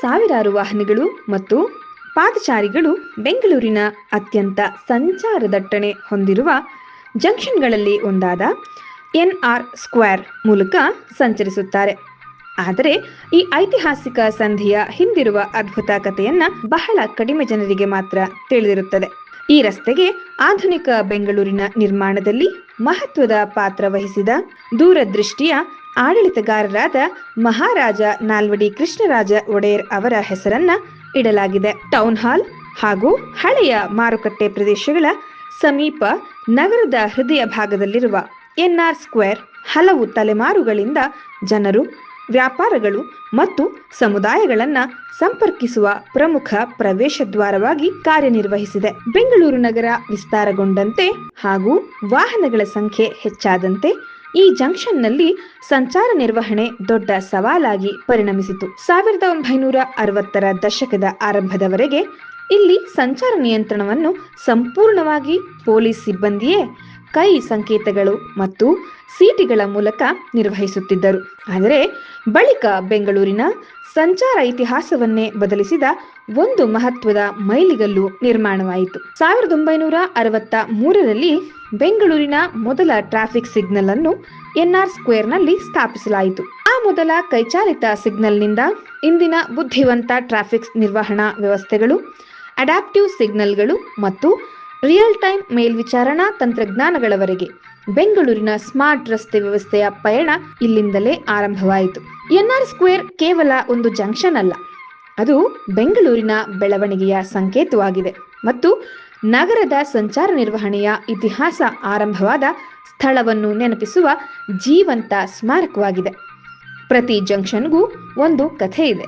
ಸಾವಿರಾರು ವಾಹನಗಳು ಮತ್ತು ಪಾದಚಾರಿಗಳು ಬೆಂಗಳೂರಿನ ಅತ್ಯಂತ ಸಂಚಾರ ದಟ್ಟಣೆ ಹೊಂದಿರುವ ಜಂಕ್ಷನ್ಗಳಲ್ಲಿ ಒಂದಾದ ಎನ್ಆರ್ ಸ್ಕ್ವೇರ್ ಮೂಲಕ ಸಂಚರಿಸುತ್ತಾರೆ. ಆದರೆ ಈ ಐತಿಹಾಸಿಕ ಸಂಧಿಯ ಹಿಂದಿರುವ ಅದ್ಭುತ ಕಥೆಯನ್ನ ಬಹಳ ಕಡಿಮೆ ಜನರಿಗೆ ಮಾತ್ರ ತಿಳಿದಿರುತ್ತದೆ. ಈ ರಸ್ತೆಗೆ ಆಧುನಿಕ ಬೆಂಗಳೂರಿನ ನಿರ್ಮಾಣದಲ್ಲಿ ಮಹತ್ವದ ಪಾತ್ರ ವಹಿಸಿದ ದೂರದೃಷ್ಟಿಯ ಆಡಳಿತಗಾರರಾದ ಮಹಾರಾಜ ನಾಲ್ವಡಿ ಕೃಷ್ಣರಾಜ ಒಡೆಯರ್ ಅವರ ಹೆಸರನ್ನ ಇಡಲಾಗಿದೆ. ಟೌನ್ ಹಾಲ್ ಹಾಗೂ ಹಳೆಯ ಮಾರುಕಟ್ಟೆ ಪ್ರದೇಶಗಳ ಸಮೀಪ ನಗರದ ಹೃದಯ ಭಾಗದಲ್ಲಿರುವ ಎನ್ಆರ್ ಸ್ಕ್ವೇರ್ ಹಲವು ತಲೆಮಾರುಗಳಿಂದ ಜನರು, ವ್ಯಾಪಾರಗಳು ಮತ್ತು ಸಮುದಾಯಗಳನ್ನ ಸಂಪರ್ಕಿಸುವ ಪ್ರಮುಖ ಪ್ರವೇಶ ದ್ವಾರವಾಗಿ ಕಾರ್ಯನಿರ್ವಹಿಸಿದೆ. ಬೆಂಗಳೂರು ನಗರ ವಿಸ್ತಾರಗೊಂಡಂತೆ ಹಾಗೂ ವಾಹನಗಳ ಸಂಖ್ಯೆ ಹೆಚ್ಚಾದಂತೆ ಈ ಜಂಕ್ಷನ್ನಲ್ಲಿ ಸಂಚಾರ ನಿರ್ವಹಣೆ ದೊಡ್ಡ ಸವಾಲಾಗಿ ಪರಿಣಮಿಸಿತು. 1960ರ ದಶಕದ ಆರಂಭದವರೆಗೆ ಇಲ್ಲಿ ಸಂಚಾರ ನಿಯಂತ್ರಣವನ್ನು ಸಂಪೂರ್ಣವಾಗಿ ಪೊಲೀಸ್ ಸಿಬ್ಬಂದಿಯೇ ಕೈ ಸಂಕೇತಗಳು ಮತ್ತು ಸೀಟಿಗಳ ಮೂಲಕ ನಿರ್ವಹಿಸುತ್ತಿದ್ದರು. ಆದರೆ ಬಳಿಕ ಬೆಂಗಳೂರಿನ ಸಂಚಾರ ಇತಿಹಾಸವನ್ನೇ ಬದಲಿಸಿದ ಒಂದು ಮಹತ್ವದ ಮೈಲಿಗಲ್ಲು ನಿರ್ಮಾಣವಾಯಿತು. 1963ರಲ್ಲಿ ಬೆಂಗಳೂರಿನ ಮೊದಲ ಟ್ರಾಫಿಕ್ ಸಿಗ್ನಲ್ ಅನ್ನು ಎನ್ಆರ್ ಸ್ಕ್ವೇರ್ನಲ್ಲಿ ಸ್ಥಾಪಿಸಲಾಯಿತು. ಆ ಮೊದಲ ಕೈಚಾಲಿತ ಸಿಗ್ನಲ್ನಿಂದ ಇಂದಿನ ಬುದ್ಧಿವಂತ ಟ್ರಾಫಿಕ್ ನಿರ್ವಹಣಾ ವ್ಯವಸ್ಥೆಗಳು, ಅಡಾಪ್ಟಿವ್ ಸಿಗ್ನಲ್ಗಳು ಮತ್ತು ರಿಯಲ್ ಟೈಮ್ ಮೇಲ್ವಿಚಾರಣಾ ತಂತ್ರಜ್ಞಾನಗಳವರೆಗೆ ಬೆಂಗಳೂರಿನ ಸ್ಮಾರ್ಟ್ ರಸ್ತೆ ವ್ಯವಸ್ಥೆಯ ಪಯಣ ಇಲ್ಲಿಂದಲೇ ಆರಂಭವಾಯಿತು. ಎನ್ಆರ್ ಸ್ಕ್ವೇರ್ ಕೇವಲ ಒಂದು ಜಂಕ್ಷನ್ ಅಲ್ಲ, ಅದು ಬೆಂಗಳೂರಿನ ಬೆಳವಣಿಗೆಯ ಸಂಕೇತವಾಗಿದೆ ಮತ್ತು ನಗರದ ಸಂಚಾರ ನಿರ್ವಹಣೆಯ ಇತಿಹಾಸ ಆರಂಭವಾದ ಸ್ಥಳವನ್ನು ನೆನಪಿಸುವ ಜೀವಂತ ಸ್ಮಾರಕವಾಗಿದೆ. ಪ್ರತಿ ಜಂಕ್ಷನ್ಗೂ ಒಂದು ಕಥೆ ಇದೆ.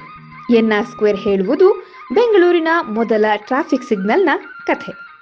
ಎನ್ಆರ್ ಸ್ಕ್ವೇರ್ ಹೇಳುವುದು ಬೆಂಗಳೂರಿನ ಮೊದಲ ಟ್ರಾಫಿಕ್ ಸಿಗ್ನಲ್ನ ಕಥೆ.